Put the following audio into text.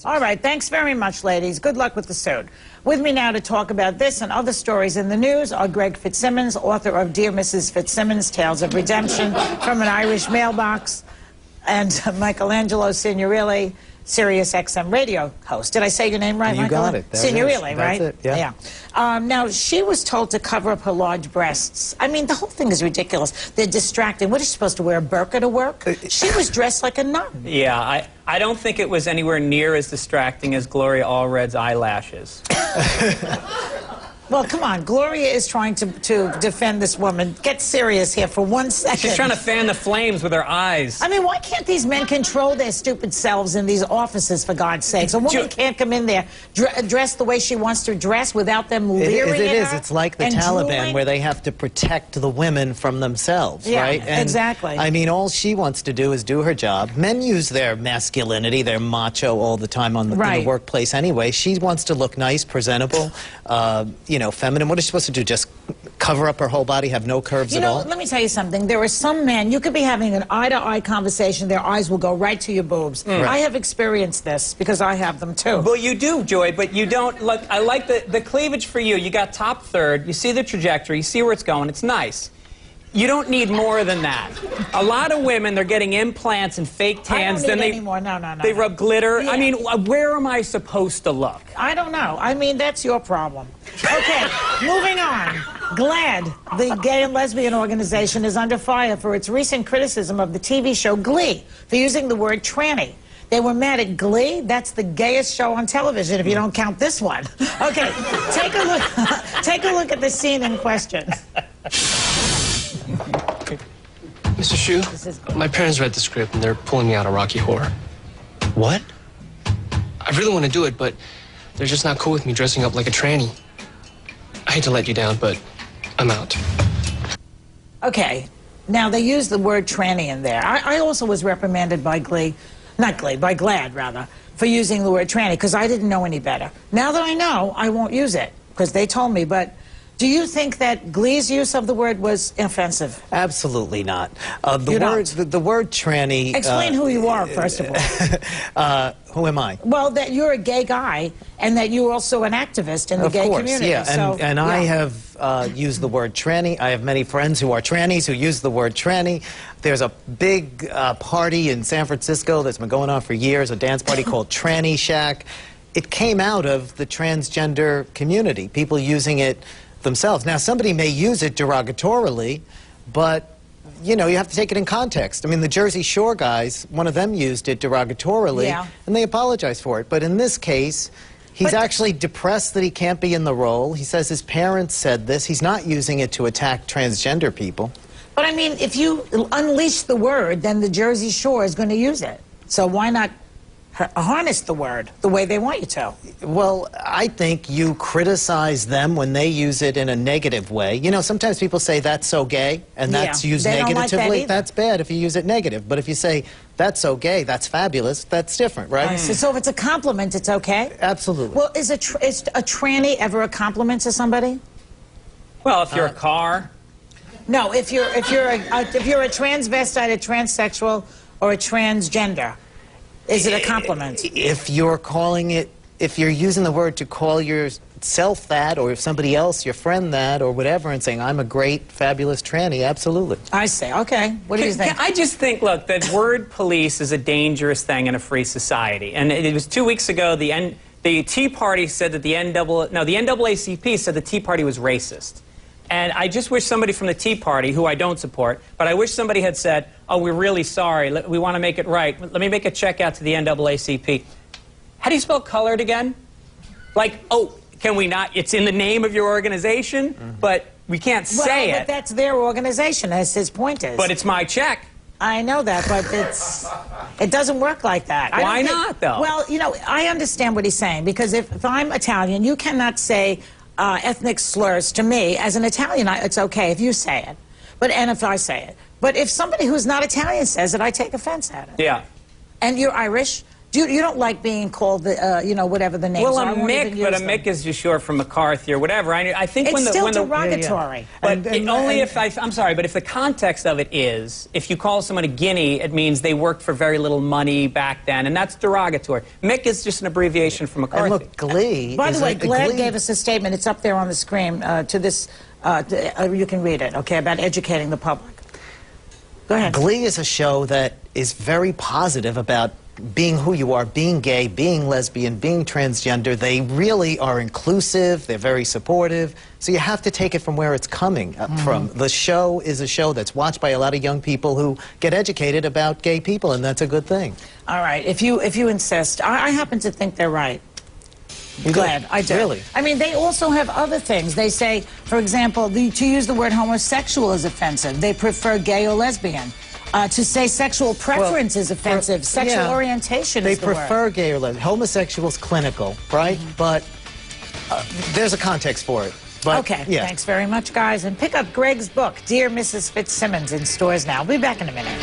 All right, thanks very much, ladies. Good luck with the suit. With me now to talk about this and other stories in the news are Greg Fitzsimmons, author of Dear Mrs. Fitzsimmons, Tales of Redemption from an Irish Mailbox, and Michelangelo Signorile, Sirius XM radio host. Did I say your name right, You Michael? got it. Signorile, right? That's it, yeah. Now, she was told to cover up her large breasts. I mean, the whole thing is ridiculous. They're distracting. What, is she supposed to wear a burqa to work? She was dressed like a nun. Yeah, I don't think it was anywhere near as distracting as Gloria Allred's eyelashes. Well, come on. Gloria is trying to defend this woman. Get serious here for 1 second. She's trying to fan the flames with her eyes. I mean, why can't these men control their stupid selves in these offices, for God's sakes? A woman can't come in there dressed the way she wants to dress without them leering at her. It is. It's like the Taliban, drooling. where they have to protect the women from themselves, right? Yeah, exactly. I mean, all she wants to do is do her job. Men use their masculinity, their macho all the time in the workplace anyway. She wants to look nice, presentable, you know, feminine. What is she supposed to do? Just cover up her whole body, have no curves at all? Let me tell you something. There are some men, you could be having an eye-to-eye conversation, their eyes will go right to your boobs. I have experienced this because I have them too. Well, you do, Joy, but you don't. Look, I like the cleavage for you. You got top third. You see the trajectory. You see where it's going. It's nice. You don't need more than that. A lot of women, they're getting implants and fake tans. I don't need any more. No. They rub glitter. Yeah. I mean, where am I supposed to look? I don't know. I mean, that's your problem. Okay, moving on. GLAAD, the gay and lesbian organization, is under fire for its recent criticism of the TV show Glee for using the word tranny. They were mad at Glee. That's the gayest show on television, if you don't count this one. Okay, take a look. Take a look at the scene in question. Mr. Shu, my parents read the script and they're pulling me out of Rocky Horror. What? I really want to do it, but they're just not cool with me dressing up like a tranny. I hate to let you down, but I'm out. Okay, now they use the word tranny in there. I also was reprimanded by Glee, not Glee, by GLAAD rather, for using the word tranny because I didn't know any better. Now that I know, I won't use it because they told me, but do you think that Glee's use of the word was offensive? Absolutely not. The word tranny... Explain who you are, first of all. Who am I? Well, that you're a gay guy and that you're also an activist in the gay community. Yeah. And I have used the word tranny. I have many friends who are trannies who use the word tranny. There's a big party in San Francisco that's been going on for years, a dance party called Tranny Shack. It came out of the transgender community, people using it themselves. Now, somebody may use it derogatorily, but, you know, you have to take it in context. I mean, the Jersey Shore guys, one of them used it derogatorily, and they apologized for it. But in this case, he's actually depressed that he can't be in the role. He says his parents said this. He's not using it to attack transgender people. But, I mean, if you unleash the word, then the Jersey Shore is going to use it. So why not harness the word the way they want you to? Well, I think you criticize them when they use it in a negative way. You know, sometimes people say that's so gay, and that's used negatively. That's bad if you use it negative. But if you say that's so gay, that's fabulous, that's different, right? So if it's a compliment, it's okay? Absolutely. Well, is a tranny ever a compliment to somebody? Well, if you're a car. No, if you're a transvestite, a transsexual, or a transgender. Is it a compliment? If you're calling it, if you're using the word to call yourself that, or if somebody else, your friend that, or whatever, and saying, I'm a great, fabulous tranny, absolutely. I see. Okay. What do you think? I just think, look, that word police is a dangerous thing in a free society. And it was 2 weeks ago, the Tea Party said that the NAACP said the Tea Party was racist. And I just wish somebody from the Tea Party, who I don't support, but I wish somebody had said, oh, we're really sorry, we want to make it right. Let me make a check out to the NAACP. How do you spell colored again? Like, oh, can we not? It's in the name of your organization, but we can't say it. But that's their organization, as his point is. But it's my check. I know that, but it doesn't work like that. Why not, though? Well, you know, I understand what he's saying, because if I'm Italian, you cannot say ethnic slurs to me. As an Italian, it's okay if you say it, and if I say it. But if somebody who's not Italian says it, I take offense at it. Yeah. And you're Irish. You don't like being called the, you know, whatever the names Well, are. a I won't even Mick, but a use them. Mick is just short for McCarthy or whatever. I think It's when the still when the derogatory. But only if I'm sorry, but if the context of it is, if you call someone a guinea, it means they worked for very little money back then, and that's derogatory. Mick is just an abbreviation for McCarthy. And look, Glee. By the way, GLAAD Glee gave us a statement. It's up there on the screen to this. You can read it, okay, about educating the public. Go ahead. Glee is a show that is very positive about being who you are, being gay, being lesbian, being transgender. They really are inclusive. They're very supportive. So you have to take it from where it's coming from. The show is a show that's watched by a lot of young people who get educated about gay people, and that's a good thing. All right, if you insist. I happen to think they're right. GLAAD, I do. Really? I mean, they also have other things. They say, for example, to use the word homosexual is offensive. They prefer gay or lesbian. To say sexual preference is offensive. Sexual orientation they is the word. prefer gay or lesbian. Homosexual's clinical, right? But there's a context for it. But, Okay, yeah. thanks very much, guys. And pick up Greg's book, Dear Mrs. Fitzsimmons, in stores now. We'll be back in a minute.